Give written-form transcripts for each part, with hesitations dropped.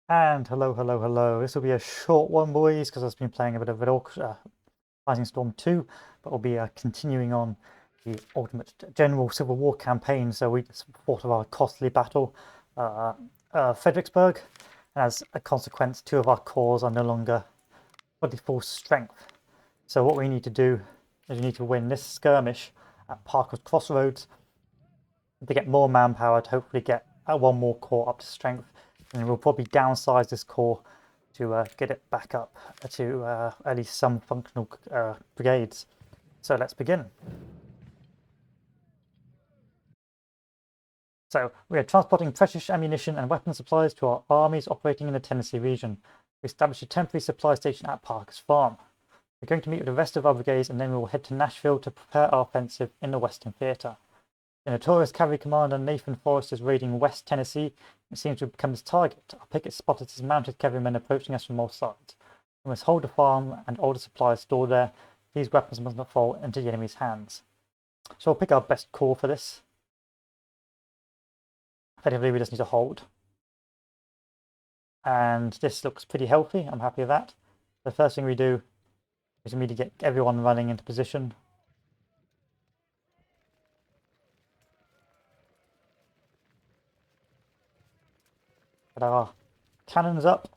And hello, hello, hello. This will be a short one, boys, because I've been playing a bit of Rising Storm 2, but we'll be continuing on the Ultimate General Civil War campaign. So we just fought of our costly battle, Fredericksburg, and as a consequence, two of our corps are no longer fully full strength. So what we need to do is we need to win this skirmish at Parker's Crossroads to get more manpower to hopefully get one more corps up to strength, and we'll probably downsize this corps to get it back up to at least some functional brigades. So let's begin. So we are transporting precious ammunition and weapon supplies to our armies operating in the Tennessee region. We established a temporary supply station at Parker's Farm. We're going to meet with the rest of our brigades, and then we will head to Nashville to prepare our offensive in the Western Theater. The notorious cavalry commander Nathan Forrest is raiding West Tennessee and seems to have become his target. Our pickets spotted his mounted cavalrymen approaching us from all sides. We must hold the farm and all the supplies stored there. These weapons must not fall into the enemy's hands. So we'll pick our best corps for this. Effectively, we just need to hold. And this looks pretty healthy. I'm happy with that. The first thing we do is we need to get everyone running into position. Get our cannons up.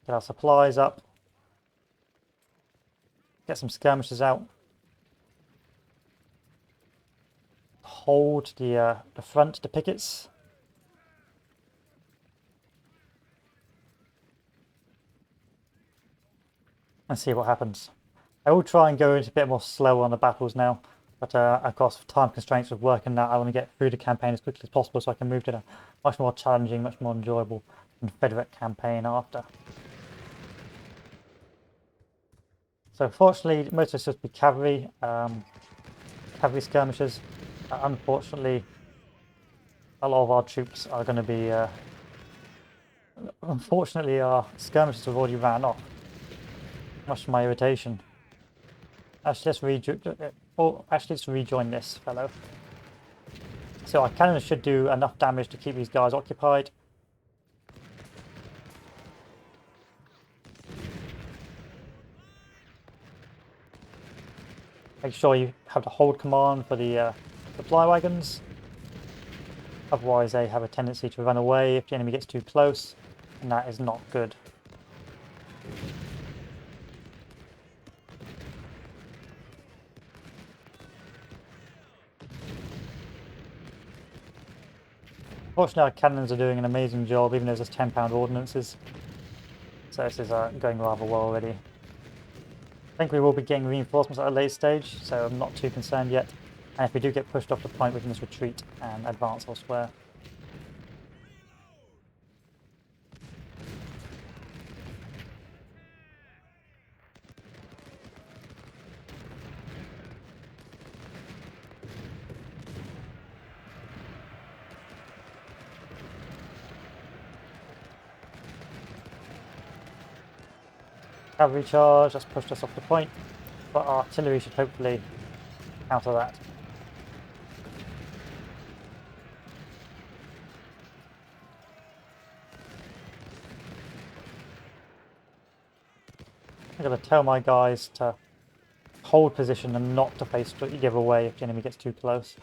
Get our supplies up. Get some skirmishers out. Hold the front, the pickets. And see what happens. I will try and go into a bit more slower on the battles now, but of course, for time constraints of work and that, I want to get through the campaign as quickly as possible so I can move to the much more challenging, much more enjoyable Confederate campaign after. So fortunately, most of this will be cavalry, cavalry skirmishers. Unfortunately, a lot of our troops are going to be... unfortunately, our skirmishers have already ran off. Much to my irritation. Actually, let's rejoin this fellow. So our cannons should do enough damage to keep these guys occupied. Make sure you have the hold command for the supply wagons. Otherwise they have a tendency to run away if the enemy gets too close, and that is not good. Fortunately, our cannons are doing an amazing job, even though there's 10-pound ordnances. So this is going rather well already. I think we will be getting reinforcements at a late stage, so I'm not too concerned yet. And if we do get pushed off the point, we can just retreat and advance elsewhere. Cavalry charge, that's pushed us off the point, but artillery should hopefully counter that. I'm going to tell my guys to hold position and not to face give away if the enemy gets too close.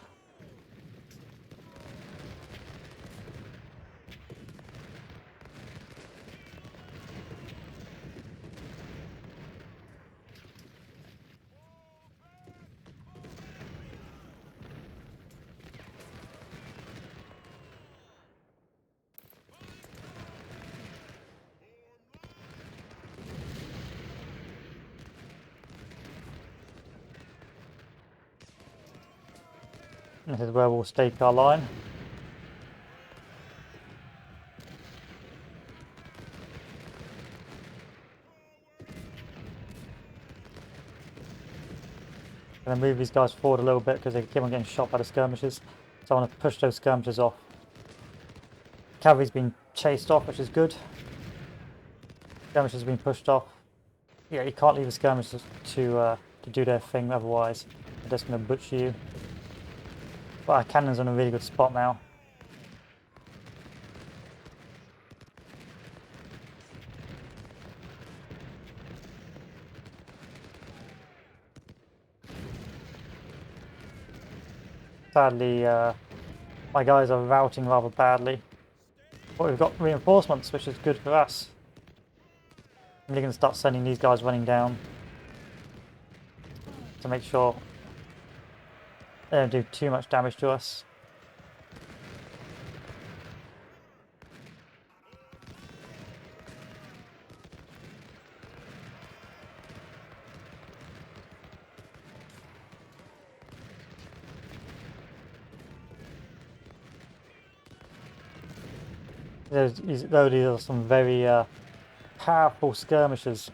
This is where we'll stake our line. I'm going to move these guys forward a little bit because they keep on getting shot by the skirmishers. So I want to push those skirmishers off. Cavalry's been chased off, which is good. Skirmishers have been pushed off. Yeah, you can't leave the skirmishers to do their thing, otherwise they're just going to butcher you. But our cannon's in a really good spot now. Sadly, my guys are routing rather badly. But we've got reinforcements, which is good for us. I'm going to start sending these guys running down to make sure they don't do too much damage to us. These are some very powerful skirmishers.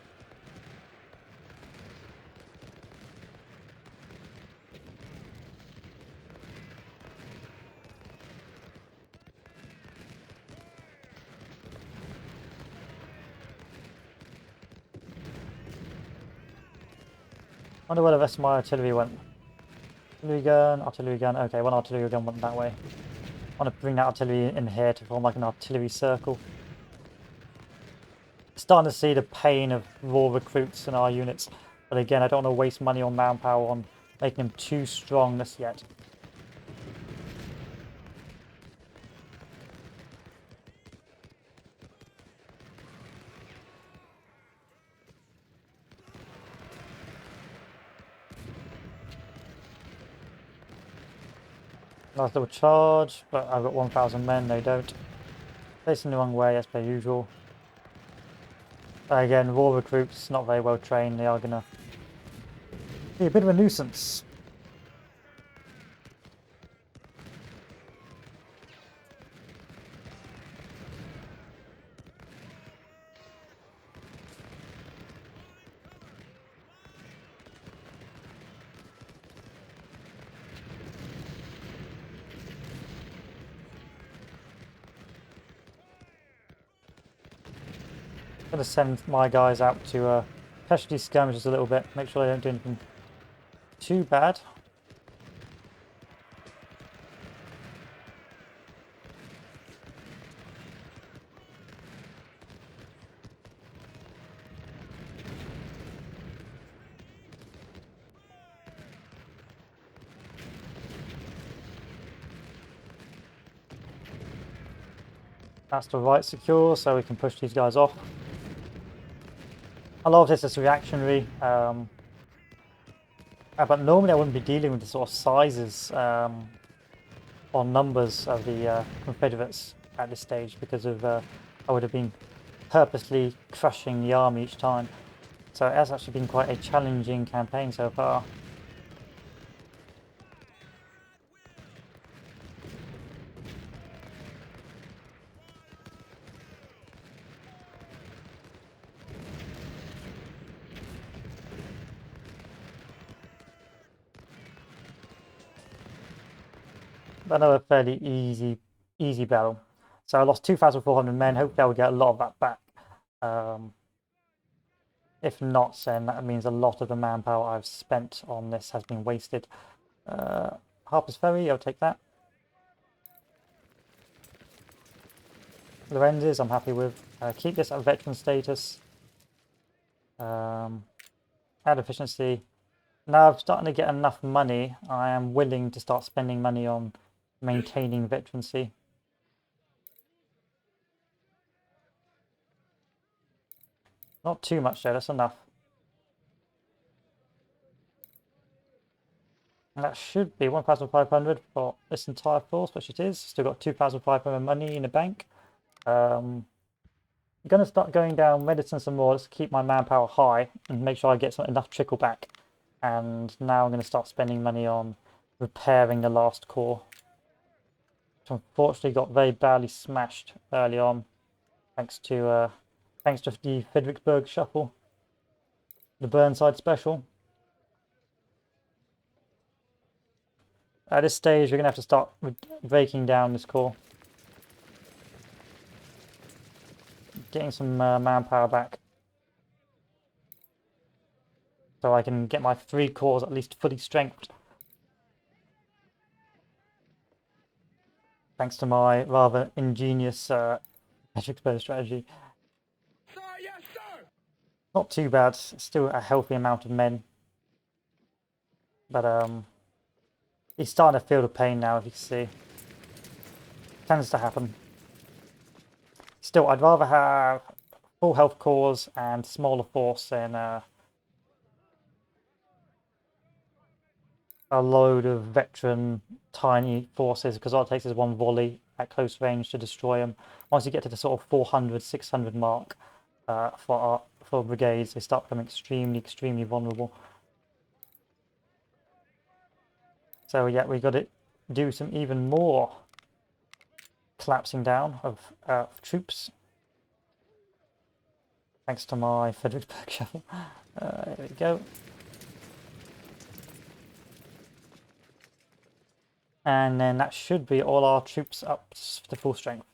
I wonder where the rest of my artillery went. Artillery gun. Okay, one artillery gun went that way. I want to bring that artillery in here to form like an artillery circle. Starting to see the pain of raw recruits in our units, but again, I don't want to waste money on manpower on making them too strong just yet. Nice little charge, but I've got 1,000 men, they don't. Facing the wrong way as per usual. Again, raw recruits, not very well trained, they are going to be a bit of a nuisance. I'm going to send my guys out to pressure these skirmishes a little bit, make sure they don't do anything too bad. That's the right secure, so we can push these guys off. A lot of this is reactionary, but normally I wouldn't be dealing with the sort of sizes or numbers of the Confederates at this stage because of I would have been purposely crushing the army each time. So it has actually been quite a challenging campaign so far. Another fairly easy battle. So I lost 2,400 men. Hopefully I will get a lot of that back. If not, then that means a lot of the manpower I've spent on this has been wasted. Harper's Ferry, I'll take that. Lorenz's, I'm happy with. Keep this at veteran status. Add efficiency. Now I'm starting to get enough money. I am willing to start spending money on maintaining veterancy. Not too much though, that's enough. And that should be 1,500 for this entire force, which it is. Still got 2,500 money in the bank. I'm going to start going down medicine some more. Let's keep my manpower high and make sure I get enough trickle back. And now I'm going to start spending money on repairing the last corps, which unfortunately got very badly smashed early on, thanks to the Fredericksburg Shuffle, the Burnside Special. At this stage, we're going to have to start breaking down this corps, getting some manpower back, so I can get my 3 corps at least fully strengthened. Thanks to my rather ingenious Fredericksburg strategy. Sir, yes, sir. Not too bad, still a healthy amount of men. But He's starting to feel the pain now, if you can see. Tends to happen. Still, I'd rather have full health cores and smaller force than a load of veteran tiny forces, because all it takes is one volley at close range to destroy them. Once you get to the sort of 400, 600 mark for brigades, they start becoming extremely vulnerable. So yeah, we got to do some even more collapsing down of troops. Thanks to my Fredericksburg shuffle. There we go. And then that should be all our troops up to full strength.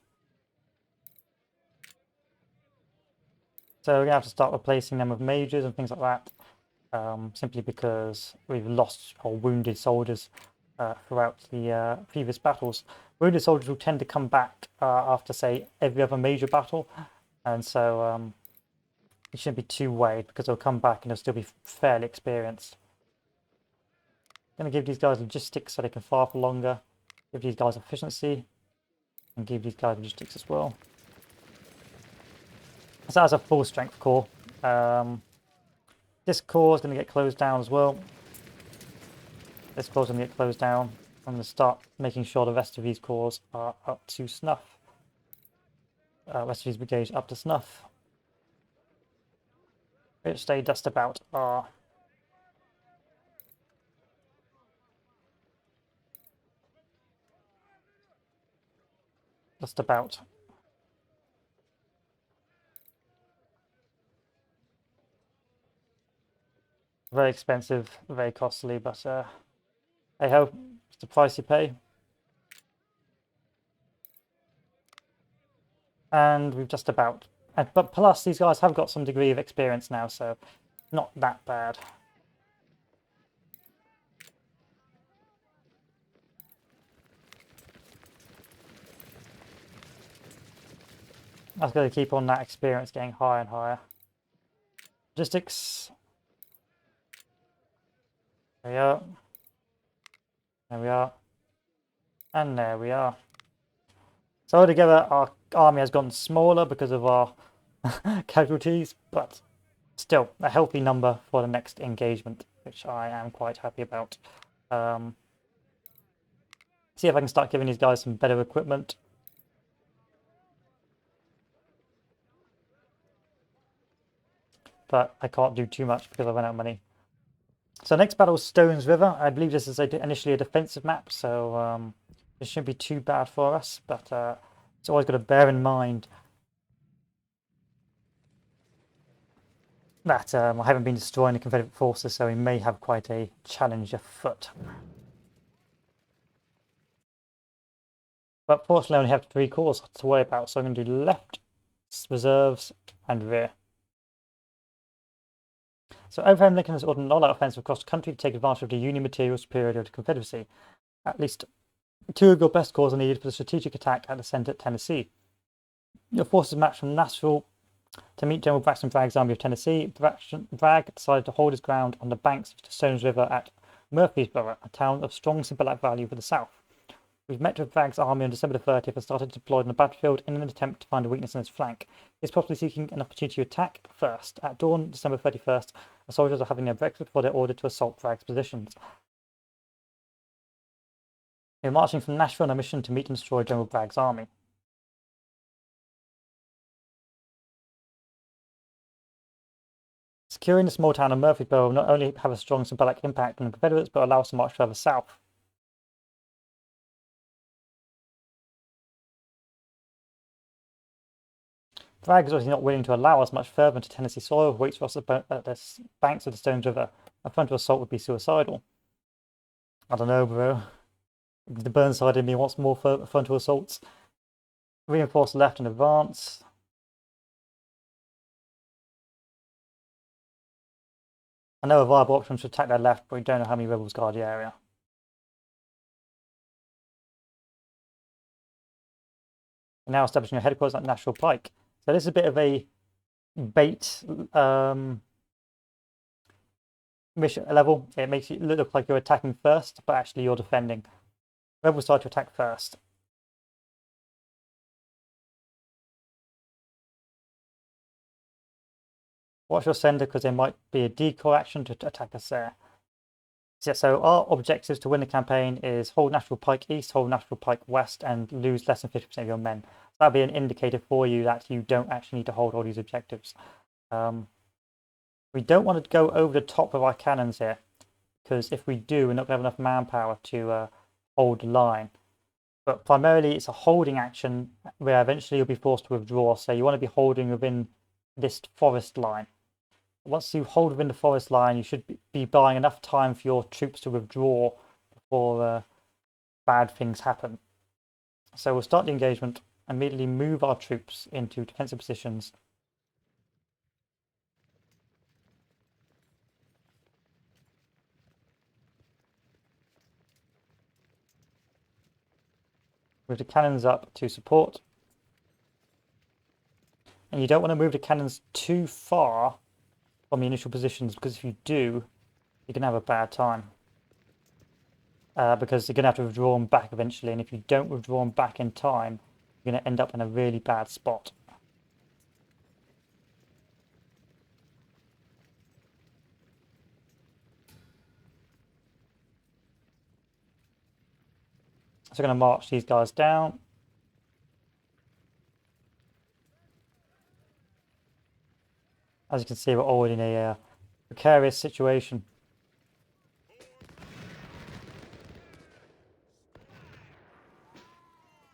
So we're going to have to start replacing them with majors and things like that, simply because we've lost or wounded soldiers throughout the previous battles. Wounded soldiers will tend to come back after, say, every other major battle, and so it shouldn't be too worried because they'll come back and they'll still be fairly experienced. Going to give these guys logistics so they can fire for longer, give these guys efficiency, and give these guys logistics as well. So that's a full strength core. This core is going to get closed down as well. This core is going to get closed down. I'm going to start making sure the rest of these cores are up to snuff. Rest of these brigades up to snuff. Which they just about are. Just about. Very expensive, very costly, but hey ho, it's the price you pay. And we've just about, but plus these guys have got some degree of experience now, so not that bad. I was going to keep on that experience getting higher and higher. Logistics. There we are. There we are. And there we are. So altogether, our army has gotten smaller because of our casualties, but still a healthy number for the next engagement, which I am quite happy about. See if I can start giving these guys some better equipment. But I can't do too much because I ran out of money. So next battle is Stones River. I believe this is initially a defensive map, so it shouldn't be too bad for us, but it's always got to bear in mind that I haven't been destroying the Confederate forces, so we may have quite a challenge afoot. But fortunately I only have 3 corps to worry about, so I'm going to do left, reserves, and rear. So Abraham Lincoln has ordered an all-out offensive across the country to take advantage of the Union material superiority of the Confederacy. At least 2 of your best corps are needed for the strategic attack at the center at Tennessee. Your forces marched from Nashville to meet General Braxton Bragg's Army of Tennessee. Bragg decided to hold his ground on the banks of the Stones River at Murfreesboro, a town of strong symbolic value for the South. We've met with Bragg's army on December the 30th and started to deploy on the battlefield in an attempt to find a weakness in its flank. He's possibly seeking an opportunity to attack first. At dawn, December 31st, the soldiers are having their breakfast before they're ordered to assault Bragg's positions. They're marching from Nashville on a mission to meet and destroy General Bragg's army. Securing the small town of Murfreesboro will not only have a strong symbolic impact on the Confederates, but allow us to march further south. Bragg is obviously not willing to allow us much further into Tennessee soil, waits for us at the banks of the Stones River. A frontal assault would be suicidal. I don't know, bro. The Burnside in me wants more frontal assaults. Reinforce left and advance. I know a viable option to attack their left, but we don't know how many rebels guard the area. We're now establishing a headquarters at Nashville Pike. So this is a bit of a bait mission level, it makes it look like you're attacking first, but actually you're defending. Rebels start to attack first. Watch your sender because there might be a decoy action to attack us there. So our objectives to win the campaign is hold National Pike East, hold National Pike West, and lose less than 50% of your men. That'll be an indicator for you that you don't actually need to hold all these objectives. We don't want to go over the top of our cannons here, because if we do, we're not going to have enough manpower to hold the line. But primarily, it's a holding action where eventually you'll be forced to withdraw. So you want to be holding within this forest line. Once you hold within the forest line, you should be buying enough time for your troops to withdraw before bad things happen. So we'll start the engagement, immediately move our troops into defensive positions. Move the cannons up to support. And you don't want to move the cannons too far from the initial positions, because if you do, you're going to have a bad time. Because you're going to have to withdraw them back eventually, and if you don't withdraw them back in time, you're going to end up in a really bad spot. So I'm going to march these guys down. As you can see, we're already in a precarious situation.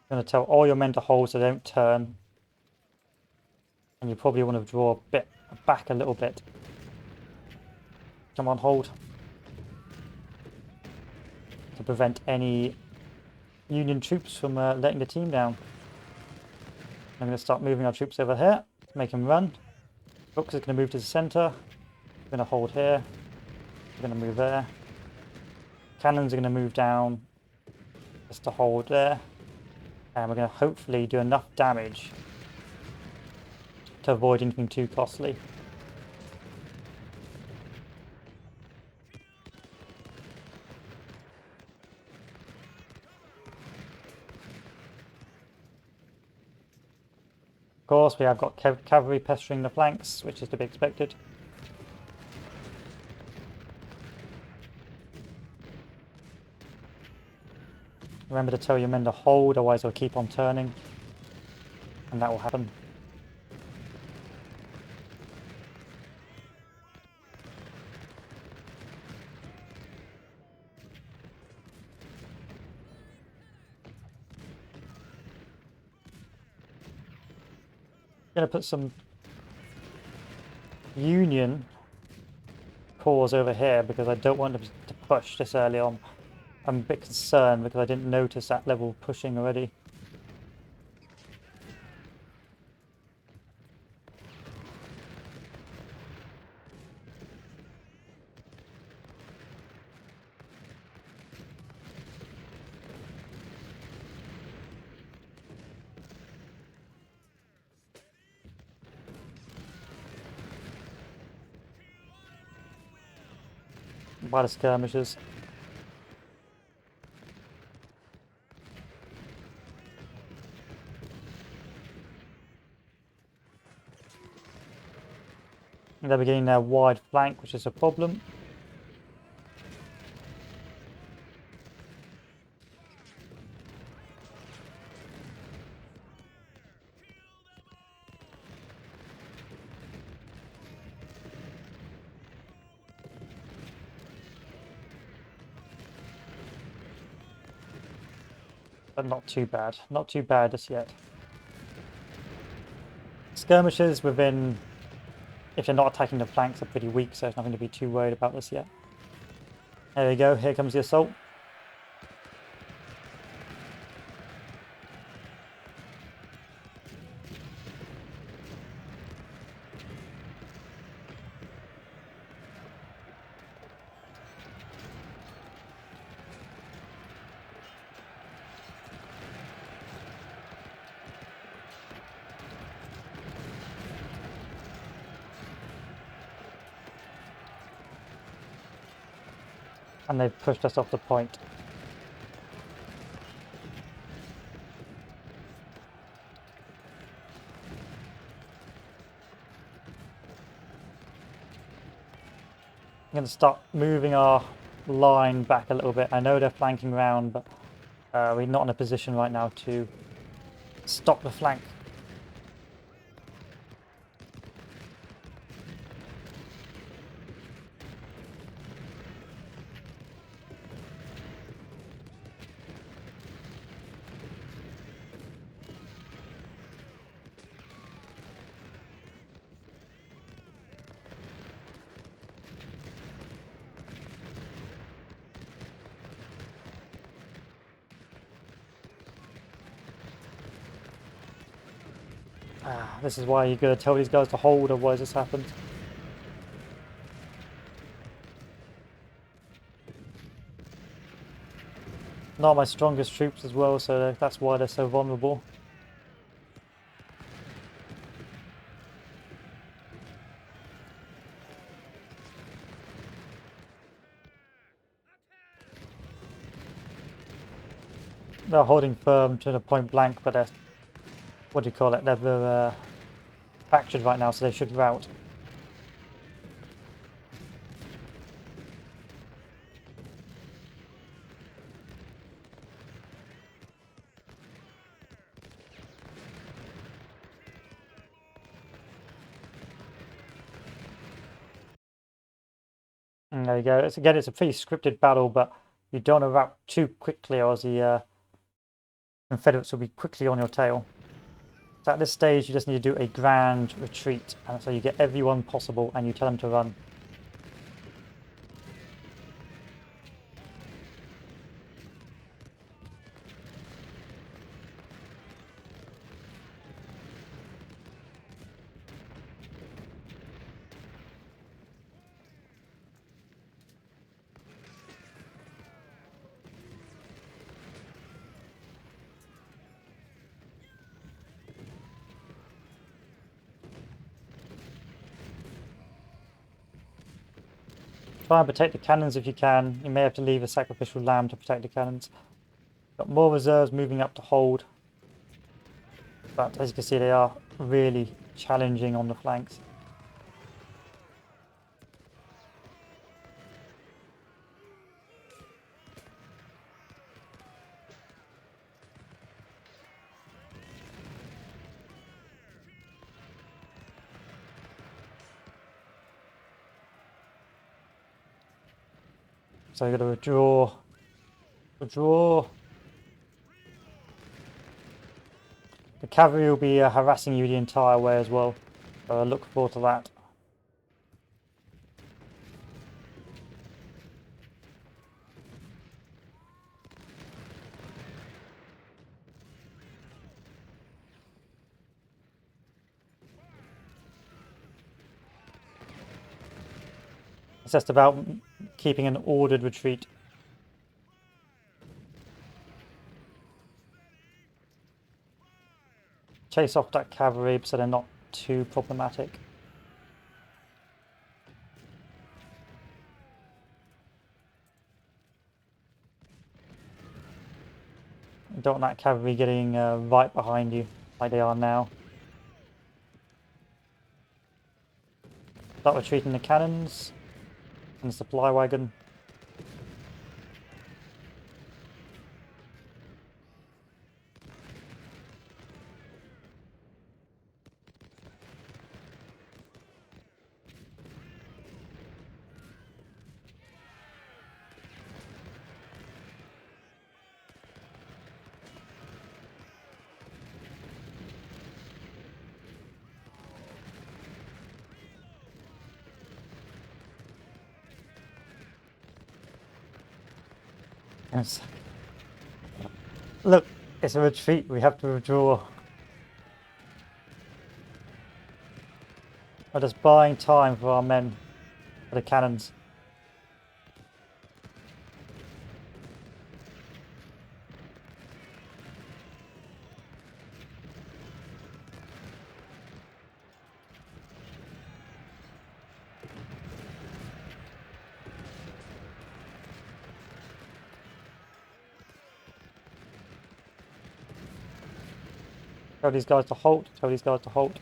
I'm going to tell all your men to hold so they don't turn. And you probably want to draw a bit back a little bit. Come on, hold. To prevent any Union troops from letting the team down. I'm going to start moving our troops over here, make them run. Rooks is going to move to the centre. We're going to hold here. We're going to move there. Cannons are going to move down just to hold there. And we're going to hopefully do enough damage to avoid anything too costly. Of course, we have got cavalry pestering the flanks, which is to be expected. Remember to tell your men to hold, otherwise they'll keep on turning. And that will happen. I'm going to put some Union corps over here because I don't want them to push this early on. I'm a bit concerned because I didn't notice that level pushing already. By the skirmishers. They're beginning their wide flank, which is a problem. But not too bad. Not too bad as yet. Skirmishers within, if they're not attacking the flanks, are pretty weak, so there's nothing to be too worried about this yet. There we go, here comes the assault. And they've pushed us off the point. I'm going to start moving our line back a little bit. I know they're flanking round, but we're not in a position right now to stop the flank. This is why you're going to tell these guys to hold, otherwise this happens. Not my strongest troops as well, so that's why they're so vulnerable. They're holding firm to the point blank, but they're, what do you call it, they're fractured right now, so they should rout. And there you go. Again, it's a pretty scripted battle, but you don't want to rout too quickly, or else the Confederates will be quickly on your tail. So at this stage, you just need to do a grand retreat, and so you get everyone possible, and you tell them to run. Try and protect the cannons if you can. You may have to leave a sacrificial lamb to protect the cannons. Got more reserves moving up to hold. But as you can see, they are really challenging on the flanks. So you've got to withdraw. Withdraw. The cavalry will be harassing you the entire way as well. So I look forward to that. It's just about keeping an ordered retreat. Chase off that cavalry so they're not too problematic. Don't want that cavalry getting right behind you like they are now. Start retreating the cannons and the supply wagon. Yes. Look, it's a retreat. We have to withdraw. We're just buying time for our men, for the cannons. Tell these guys to halt. Tell these guys to halt.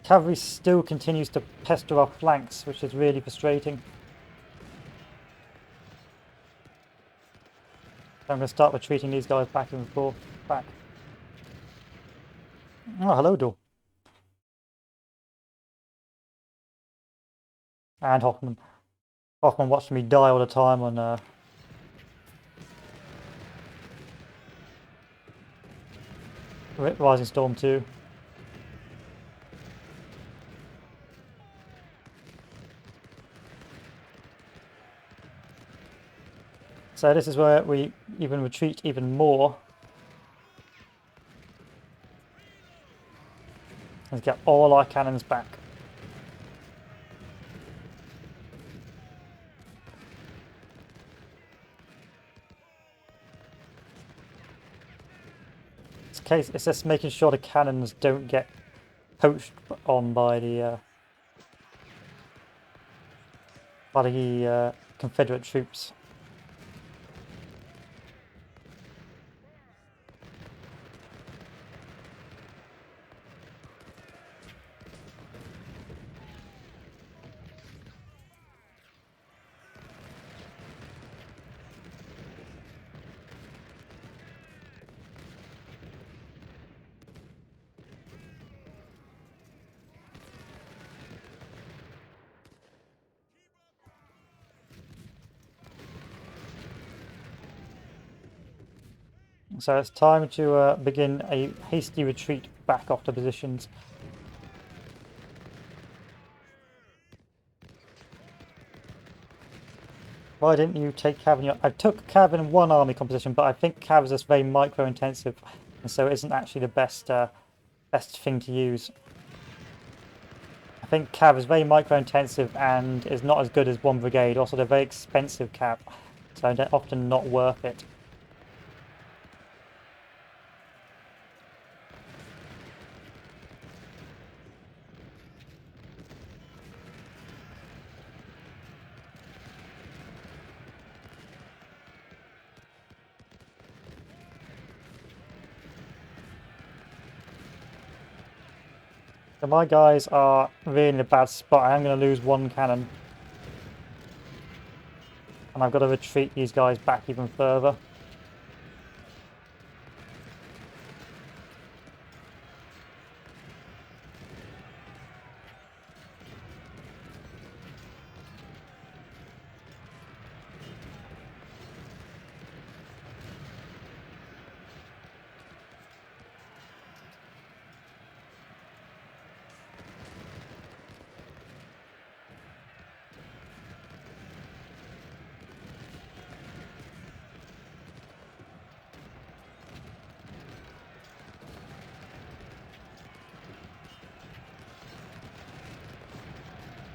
Cavalry still continues to pester our flanks, which is really frustrating. So I'm going to start retreating these guys back and forth. Back. Oh, hello, Door. And Hoffman. Hoffman watching me die all the time on Rising Storm 2. So this is where we even retreat even more. Let's get all our cannons back. It's just making sure the cannons don't get poached on by the Confederate troops. So it's time to begin a hasty retreat back off the positions. Why didn't you take Cav in your... I took Cav in one army composition, but I think Cav is just very micro-intensive, and so it isn't actually the best thing to use. I think Cav is very micro-intensive and is not as good as one brigade. Also, they're very expensive Cav, so they're often not worth it. So my guys are really in a bad spot. I am going to lose one cannon. And I've got to retreat these guys back even further.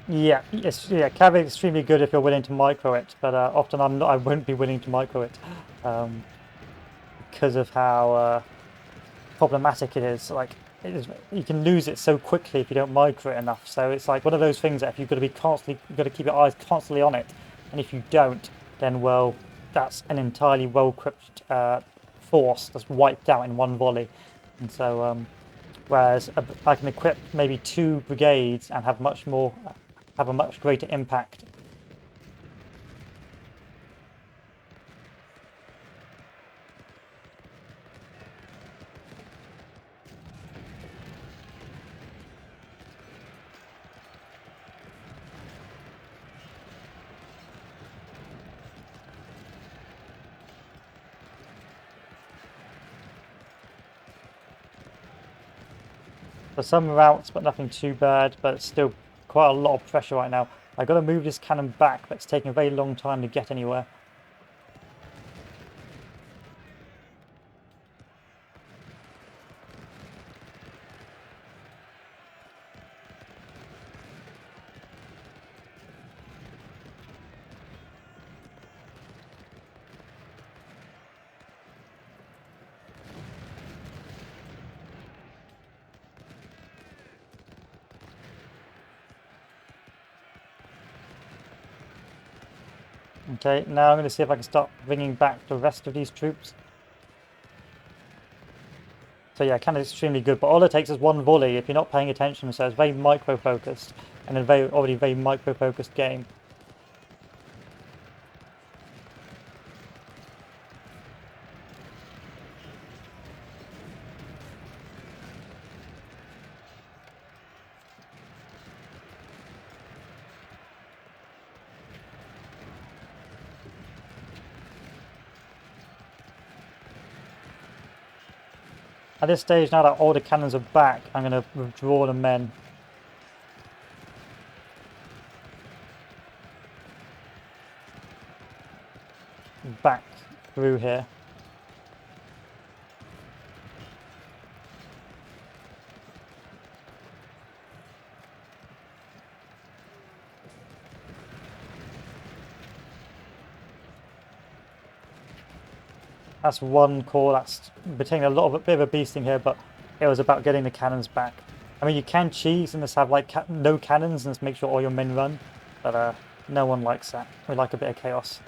Yeah, Cav is extremely good if you're willing to micro it, but often I won't be willing to micro it because of how problematic it is. Like, you can lose it so quickly if you don't micro it enough. So it's like one of those things that if you've got to be constantly, you've got to keep your eyes constantly on it, and if you don't, then well, that's an entirely well-equipped force that's wiped out in one volley. And so, whereas I can equip maybe 2 brigades and have a much greater impact. For some routes, but nothing too bad, but it's still quite a lot of pressure right now. I've got to move this cannon back, but it's taking a very long time to get anywhere. Okay, now I'm going to see if I can start bringing back the rest of these troops. So yeah, cannon's extremely good, but all it takes is one volley if you're not paying attention, so it's very micro-focused, and a already very micro-focused game. At this stage, now that all the cannons are back, I'm going to withdraw the men. Back through here. That's one call. That's taking a bit of a beasting here, but it was about getting the cannons back. I mean, you can cheese and just have like no cannons and just make sure all your men run, but no one likes that. We like a bit of chaos.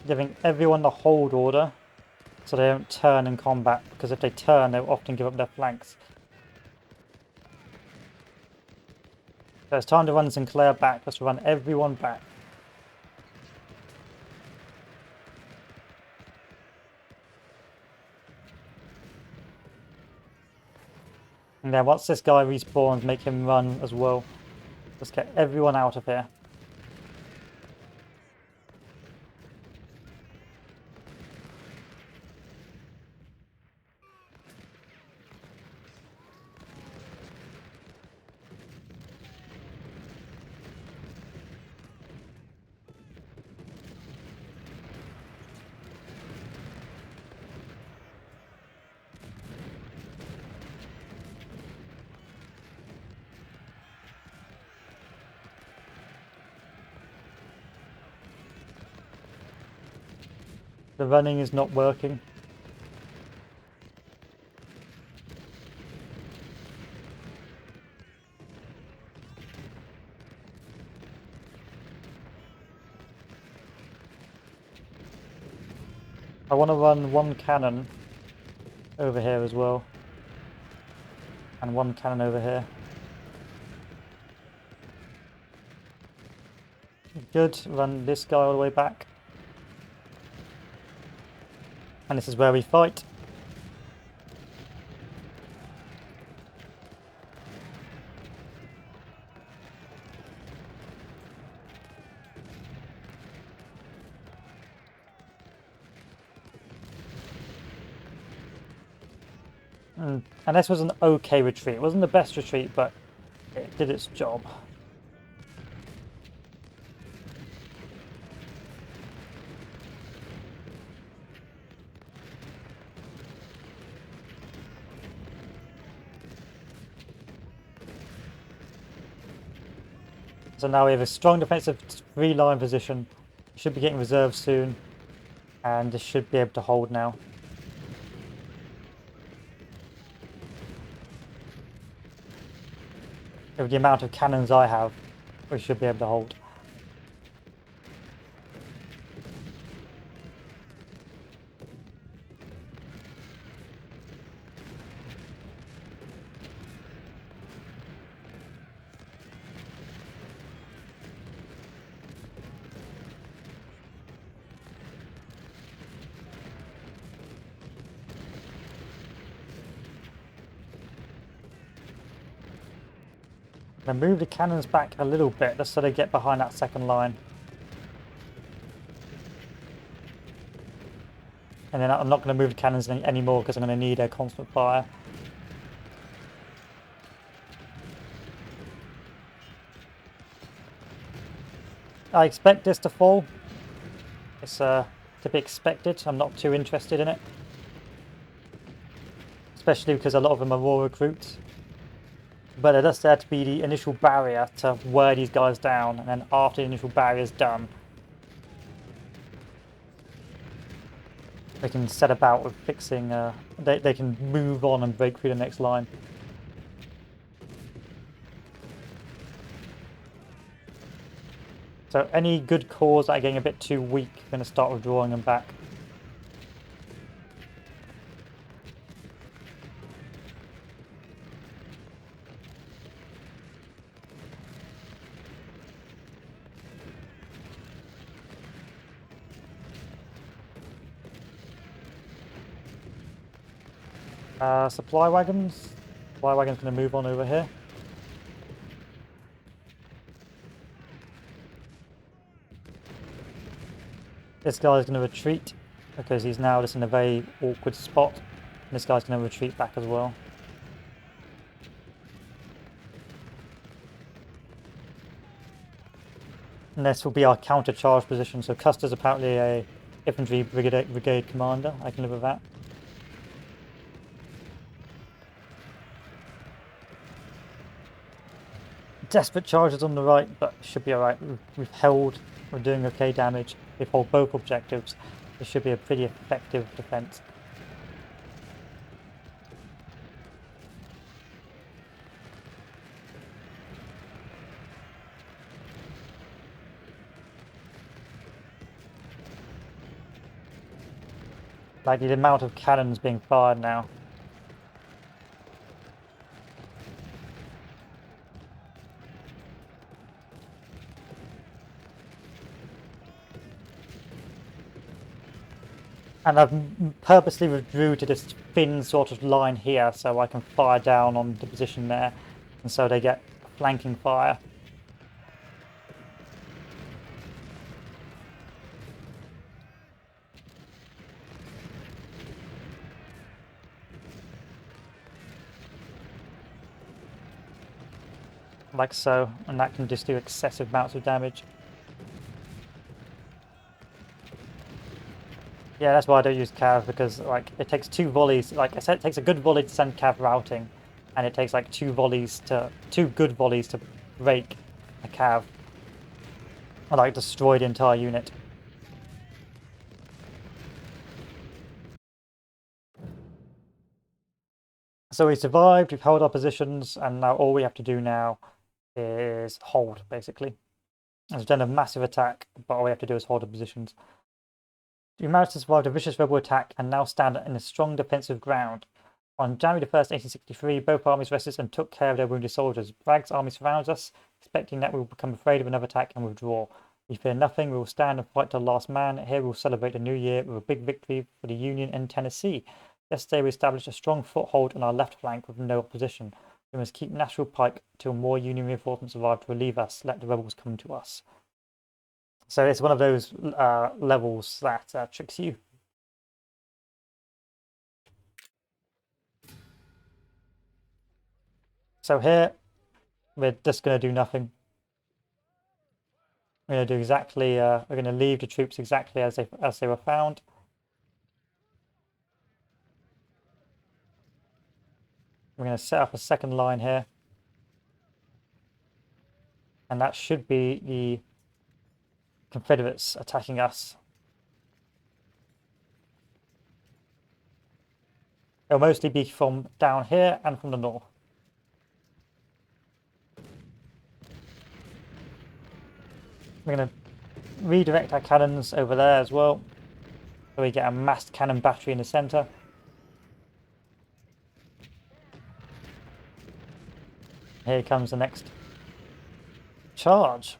Giving everyone the hold order so they don't turn in combat, because if they turn, they'll often give up their flanks. So it's time to run Sinclair back. Let's run everyone back. And then once this guy respawns, make him run as well. Let's get everyone out of here. The running is not working. I want to run one cannon over here as well. And one cannon over here. Good, run this guy all the way back. And this is where we fight. And this was an okay retreat. It wasn't the best retreat, but it did its job. So now we have a strong defensive 3-line position. Should be getting reserves soon. And this should be able to hold now. With the amount of cannons I have, we should be able to hold. Then move the cannons back a little bit just so they get behind that second line. And then I'm not going to move the cannons anymore because I'm going to need a constant fire. I expect this to fall. It's to be expected. I'm not too interested in it. Especially because a lot of them are raw recruits. But it does there to be the initial barrier to wear these guys down, and then after the initial barrier is done, they can set about with fixing. They can move on and break through the next line. So any good cores that are getting a bit too weak, we're going to start withdrawing them back. Supply wagons. Supply wagon's going to move on over here. This guy's going to retreat because he's now just in a very awkward spot. And this guy's going to retreat back as well. And this will be our counter charge position. So Custer's apparently a infantry brigade commander. I can live with that. Desperate charges on the right, but should be alright. We've held, we're doing okay damage. We've held both objectives. This should be a pretty effective defense. Like the amount of cannons being fired now. And I've purposely withdrew to this thin sort of line here so I can fire down on the position there. And so they get flanking fire. Like so, and that can just do excessive amounts of damage. Yeah, that's why I don't use Cav, because like it takes 2 volleys. Like I said, it takes a good volley to send Cav routing, and it takes like 2 good volleys to break a Cav. Or like destroy the entire unit. So we survived, we've held our positions, and now all we have to do now is hold, basically. We've done a massive attack, but all we have to do is hold the positions. We managed to survive a vicious rebel attack and now stand in a strong defensive ground. On January 1st, 1863, both armies rested and took care of their wounded soldiers. Bragg's army surrounds us, expecting that we will become afraid of another attack and withdraw. We fear nothing, we will stand and fight to the last man. Here we will celebrate the new year with a big victory for the Union in Tennessee. Yesterday we established a strong foothold on our left flank with no opposition. We must keep Nashville Pike till more Union reinforcements arrive to relieve us. Let the rebels come to us. So it's one of those levels that tricks you. So here, we're just going to do nothing. We're going to do exactly. We're going to leave the troops exactly as they were found. We're going to set up a second line here, and that should be the Confederates attacking us. It'll mostly be from down here and from the north. We're going to redirect our cannons over there as well, so we get a massed cannon battery in the center. Here comes the next charge.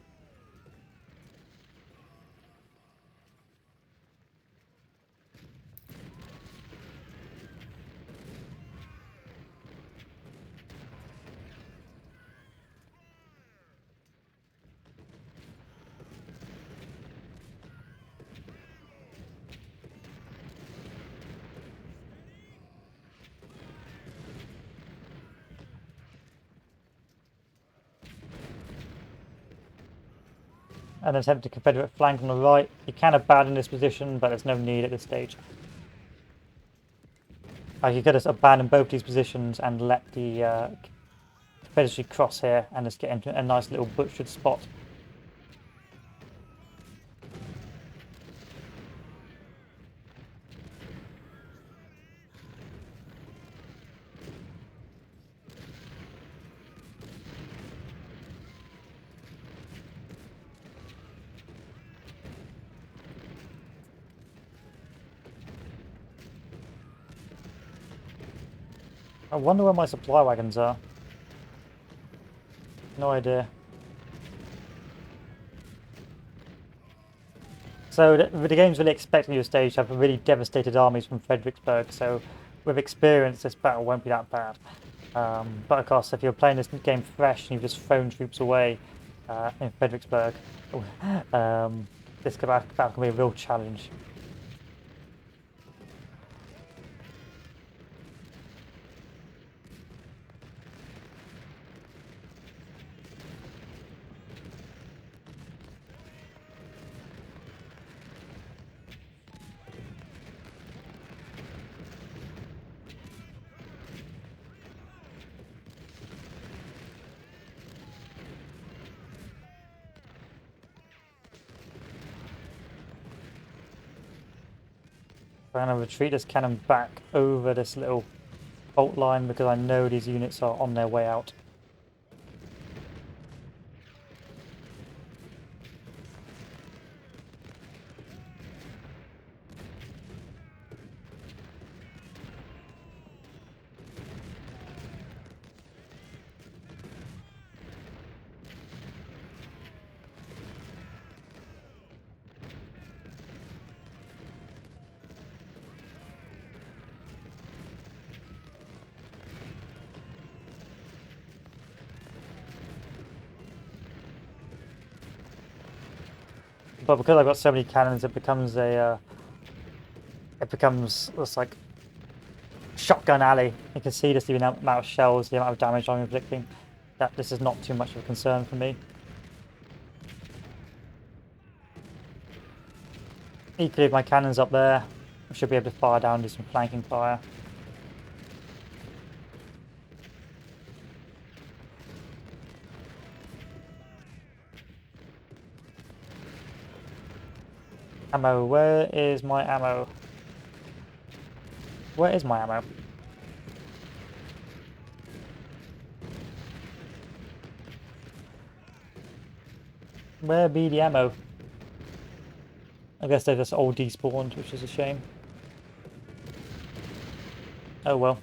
And attempt a Confederate flank on the right. You can abandon this position, but there's no need at this stage. You could just abandon both these positions and let the Confederacy cross here and just get into a nice little butchered spot. I wonder where my supply wagons are. No idea. So the game's really expecting you stage to have really devastated armies from Fredericksburg, so with experience this battle won't be that bad. But of course, if you're playing this game fresh and you've just thrown troops away in Fredericksburg, this battle can be a real challenge. I'm going to retreat this cannon back over this little fault line because I know these units are on their way out. But because I've got so many cannons, it becomes it's like shotgun alley. You can see just the amount of shells, the amount of damage I'm inflicting. That this is not too much of a concern for me. Equally, if my cannons up there, I should be able to fire down, do some flanking fire. Ammo, where is my ammo? Where is my ammo? Where be the ammo? I guess they just all despawned, which is a shame. Oh well.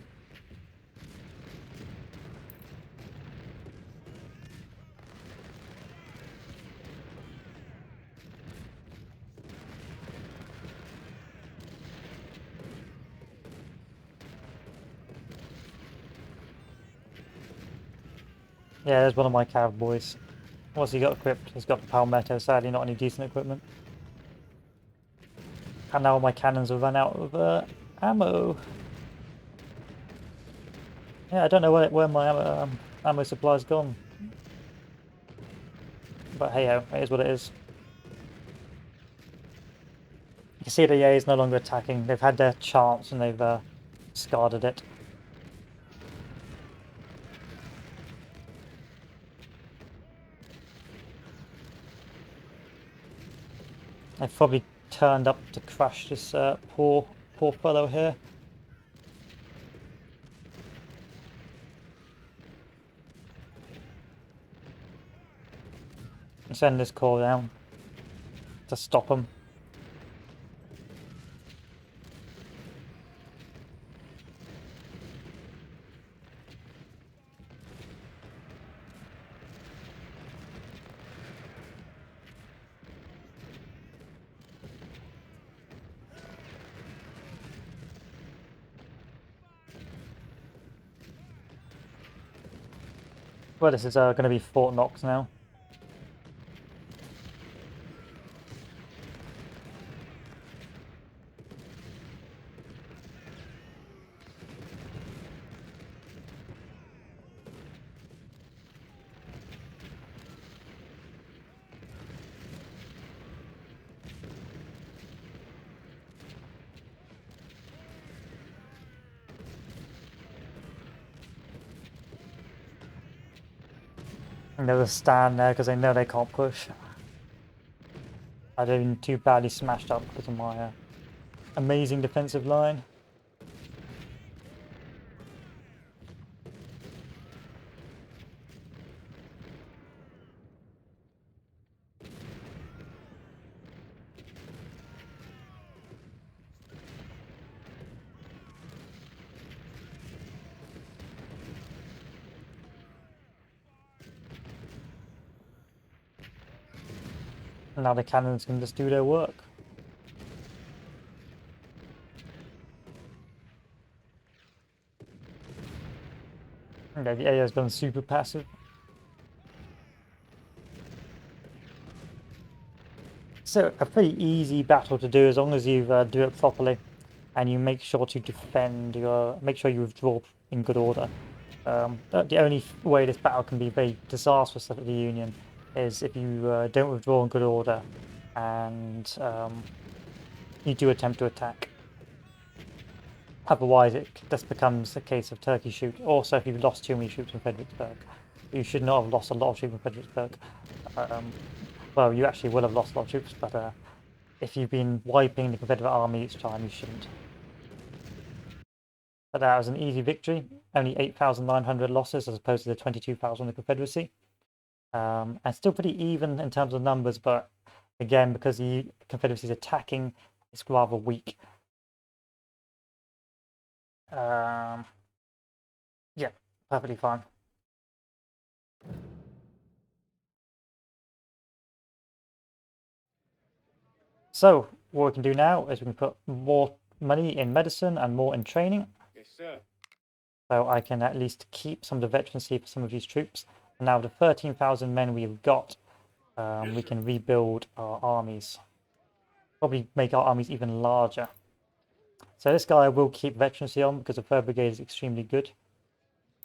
Yeah, there's one of my cowboys. What's he got equipped? He's got the Palmetto, sadly not any decent equipment. And now my cannons have run out of ammo. Yeah, I don't know where my ammo supply's gone. But hey ho, it is what it is. You can see the EA is no longer attacking. They've had their chance and they've discarded it. They've probably turned up to crush this poor fellow here. Send this call down to stop him. Well, this is going to be Fort Knox now. And they'll just stand there because they know they can't push. I've been too badly smashed up because of my amazing defensive line. Now the cannons can just do their work. Okay, the AI's gone super passive. So a pretty easy battle to do as long as you do it properly, and you make sure to defend your. Make sure you withdraw in good order. The only way this battle can be very disastrous for the Union is if you don't withdraw in good order, and you do attempt to attack. Otherwise, it just becomes a case of turkey shoot. Also, if you've lost too many troops in Fredericksburg, you should not have lost a lot of troops in Fredericksburg. Well, you actually will have lost a lot of troops, but if you've been wiping the Confederate army each time, you shouldn't. But that was an easy victory. Only 8,900 losses as opposed to the 22,000 in the Confederacy. And still pretty even in terms of numbers, but again, because the Confederacy is attacking, it's rather weak. Yeah, perfectly fine. So what we can do now is we can put more money in medicine and more in training. Yes, sir. So I can at least keep some of the veterancy for some of these troops. And now the 13,000 men we've got, we can rebuild our armies. Probably make our armies even larger. So this guy I will keep veterancy on because the 3rd Brigade is extremely good.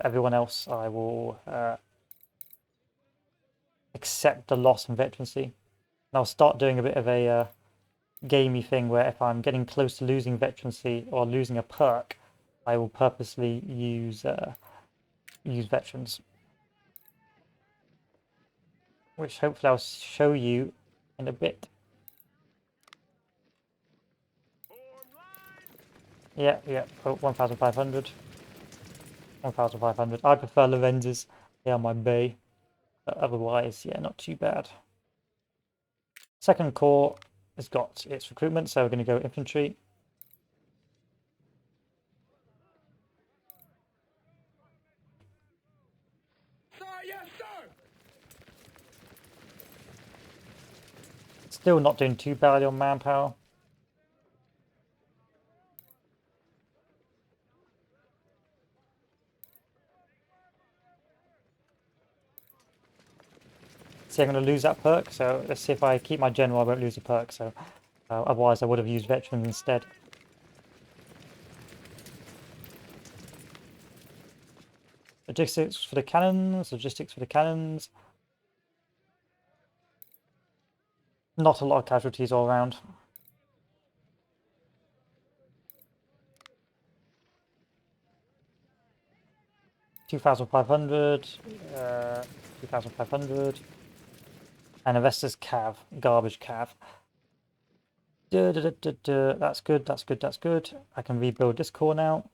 Everyone else I will accept the loss in veterancy. And I'll start doing a bit of a gamey thing where if I'm getting close to losing veterancy or losing a perk, I will purposely use veterans, which hopefully I'll show you in a bit. Yeah, 1,500. 1,500. I prefer Lorenz's. They are my bay. But otherwise, yeah, not too bad. Second Corps has got its recruitment, so we're going to go infantry. Sir, yes, sir. Still not doing too badly on manpower. See, I'm going to lose that perk, so let's see if I keep my general, I won't lose the perk, so otherwise I would have used veterans instead. Logistics for the cannons. Not a lot of casualties all around. $2,500, 2,500. And Investor's Cav, garbage Cav. That's good, that's good, that's good. I can rebuild this core now.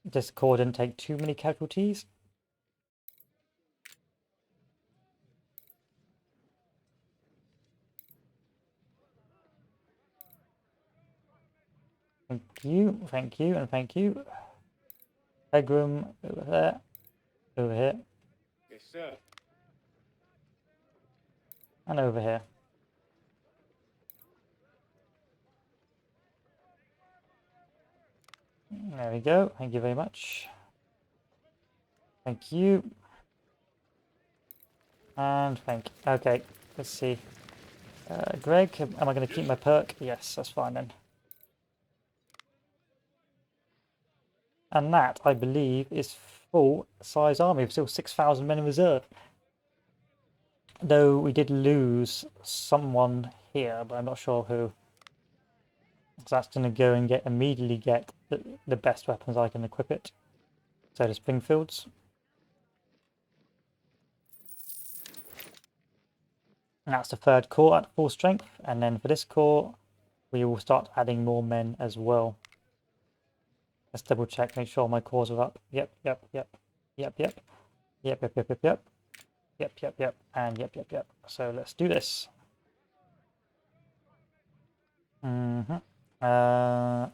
This core didn't take too many casualties. Thank you, thank you, and thank you. Legroom over there, over here, Yes, sir. and over here. There we go. Thank you very much. Thank you. And thank you. Okay, let's see. Greg, am I going to keep my perk? Yes, that's fine then. And that, I believe, is full size army. We've still 6,000 men in reserve. Though we did lose someone here, but I'm not sure who. So that's going to go and immediately get the best weapons I can equip it. So the Springfields. And that's the 3rd Corps at full strength. And then for this corps, we will start adding more men as well. Let's double check, make sure my cores are up. Yep. And yep. So let's do this.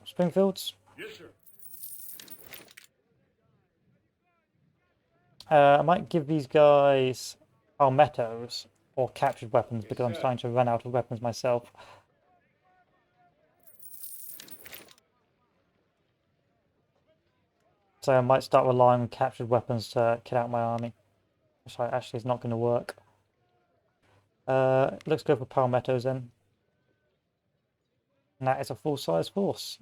Springfields. Yes, sir. I might give these guys palmettos or captured weapons because I'm sir. starting to run out of weapons myself. So I might start relying on captured weapons to kit out my army, which actually is not going to work. Let's go for palmettos then. And that is a full-size force.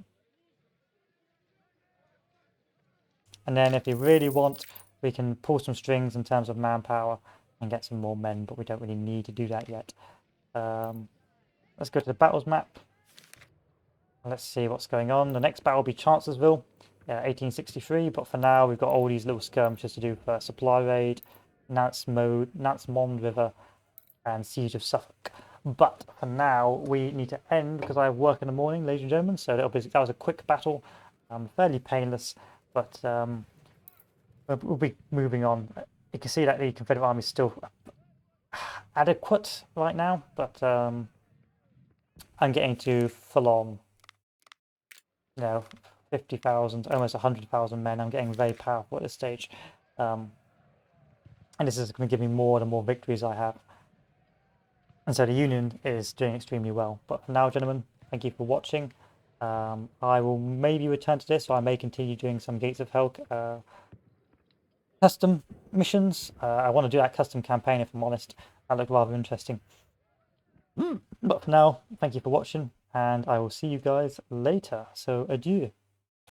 And then if you really want, we can pull some strings in terms of manpower and get some more men, but we don't really need to do that yet. Let's go to the battles map. Let's see what's going on. The next battle will be Chancellorsville, 1863, but for now we've got all these little skirmishes to do for Supply Raid, Nance Mond River, and Siege of Suffolk. But for now, we need to end because I have work in the morning, ladies and gentlemen. So that was a quick battle, fairly painless, but we'll be moving on. You can see that the Confederate Army is still adequate right now, but I'm getting to full on, 50,000, almost 100,000 men. I'm getting very powerful at this stage, and this is going to give me more the more victories I have. And so the Union is doing extremely well. But for now, gentlemen, thank you for watching. I will maybe return to this, or I may continue doing some Gates of Hell custom missions. I want to do that custom campaign, if I'm honest. That looked rather interesting. But for now, thank you for watching, and I will see you guys later. So adieu.